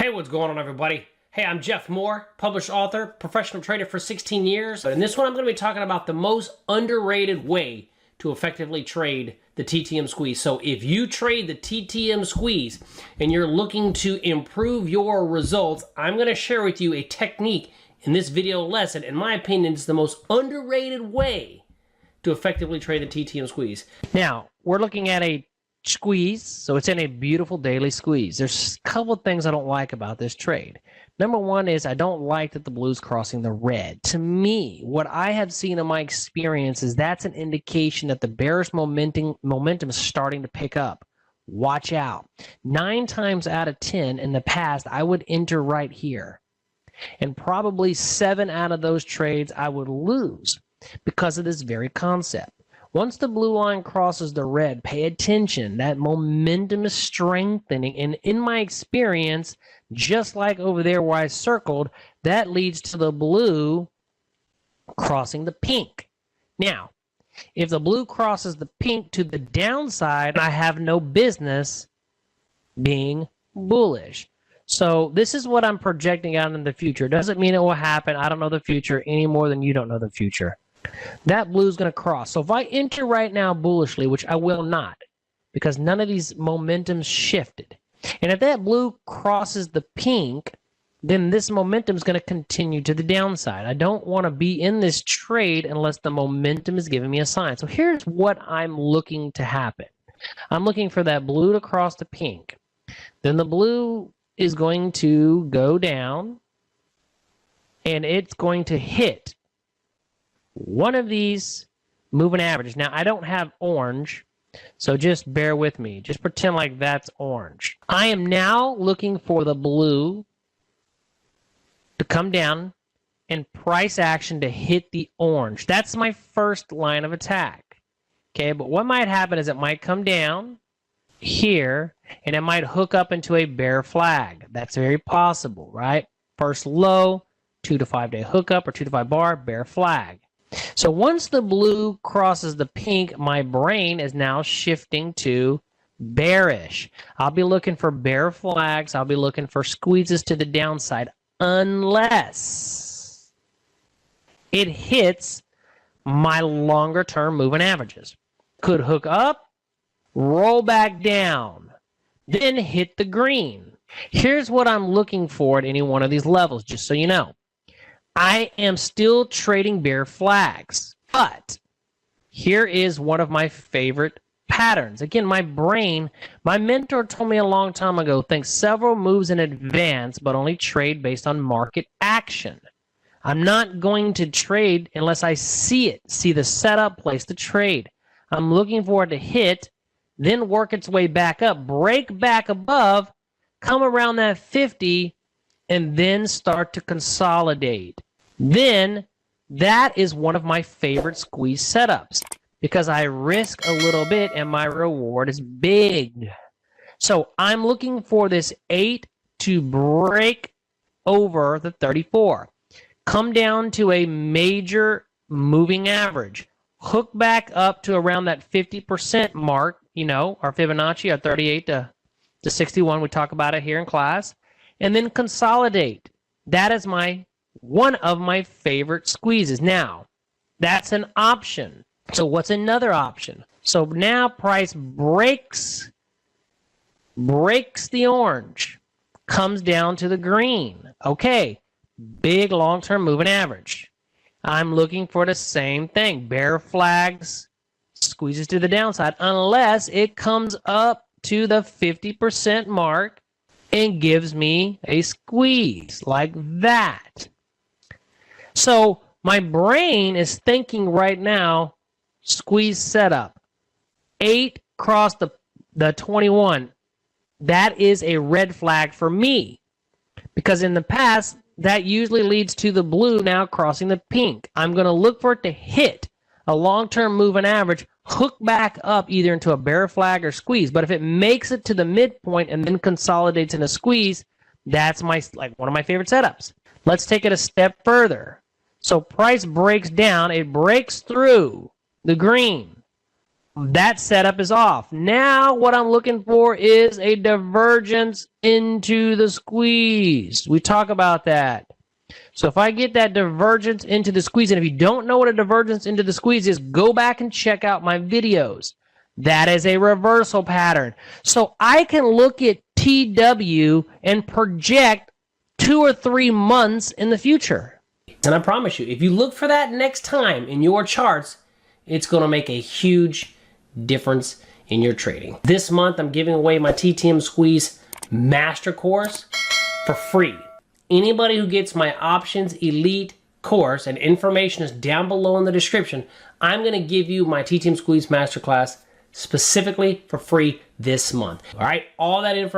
Hey, what's going on, everybody? Hey, I'm Jeff Moore, published author, professional trader for 16 years. But in this one, I'm going to be talking about the most underrated way to effectively trade the TTM squeeze. So if you trade the TTM squeeze and you're looking to improve your results, I'm going to share with you a technique in this video lesson. In my opinion, it's the most underrated way to effectively trade the TTM squeeze. Now, we're looking at a squeeze, so it's in a beautiful daily squeeze. There's a couple of things I don't like about this trade. Number one is I don't like that the blue's crossing the red. To me, what I have seen in my experience is that's an indication that the bearish momentum is starting to pick up. Watch out. 9 times out of 10 in the past, I would enter right here. And probably 7 out of those trades I would lose because of this very concept. Once the blue line crosses the red, pay attention. That momentum is strengthening. And in my experience, just like over there where I circled, that leads to the blue crossing the pink. Now, if the blue crosses the pink to the downside, I have no business being bullish. So this is what I'm projecting out in the future. Doesn't mean it will happen. I don't know the future any more than you don't know the future. That blue is going to cross. So if I enter right now bullishly, which I will not, because none of these momentums shifted. And if that blue crosses the pink, then this momentum is going to continue to the downside. I don't want to be in this trade unless the momentum is giving me a sign. So here's what I'm looking to happen. I'm looking for that blue to cross the pink. Then the blue is going to go down, and it's going to hit one of these moving averages. Now, I don't have orange, so just bear with me. Just pretend like that's orange. I am now looking for the blue to come down and price action to hit the orange. That's my first line of attack. Okay, but what might happen is it might come down here, and it might hook up into a bear flag. That's very possible, right? First low, 2 to 5 day hookup or 2 to 5 bar, bear flag. So once the blue crosses the pink, my brain is now shifting to bearish. I'll be looking for bear flags. I'll be looking for squeezes to the downside unless it hits my longer term moving averages. Could hook up, roll back down, then hit the green. Here's what I'm looking for at any one of these levels, just so you know. I am still trading bear flags, but here is one of my favorite patterns. Again, my brain, my mentor told me a long time ago, think several moves in advance, but only trade based on market action. I'm not going to trade unless I see it, see the setup, place the trade. I'm looking for it to hit, then work its way back up, break back above, come around that 50, and then start to consolidate. Then that is one of my favorite squeeze setups because I risk a little bit and my reward is big. So I'm looking for this 8 to break over the 34. Come down to a major moving average. Hook back up to around that 50% mark, you know, our Fibonacci, our 38 to 61. We talk about it here in class. And then consolidate. That is one of my favorite squeezes. Now, that's an option. So what's another option? So now price breaks the orange, comes down to the green. Okay, big long-term moving average. I'm looking for the same thing. Bear flags, squeezes to the downside, unless it comes up to the 50% mark and gives me a squeeze like that. So my brain is thinking right now, squeeze setup. 8 cross the 21. That is a red flag for me. Because in the past, that usually leads to the blue now crossing the pink. I'm going to look for it to hit a long-term moving average, hook back up either into a bear flag or squeeze. But if it makes it to the midpoint and then consolidates in a squeeze, that's one of my favorite setups. Let's take it a step further. So price breaks down, it breaks through the green, That setup is off. Now what I'm looking for is a divergence into the squeeze. We talk about that. So if I get that divergence into the squeeze, and if you don't know what a divergence into the squeeze is, go back and check out my videos. That is a reversal pattern. So I can look at TW and project 2 or 3 months in the future. And I promise you, if you look for that next time in your charts, it's going to make a huge difference in your trading. This month, I'm giving away my TTM Squeeze Master Course for free. Anybody who gets my Options Elite course, and information is down below in the description, I'm going to give you my TTM Squeeze Masterclass specifically for free this month. All right, all that information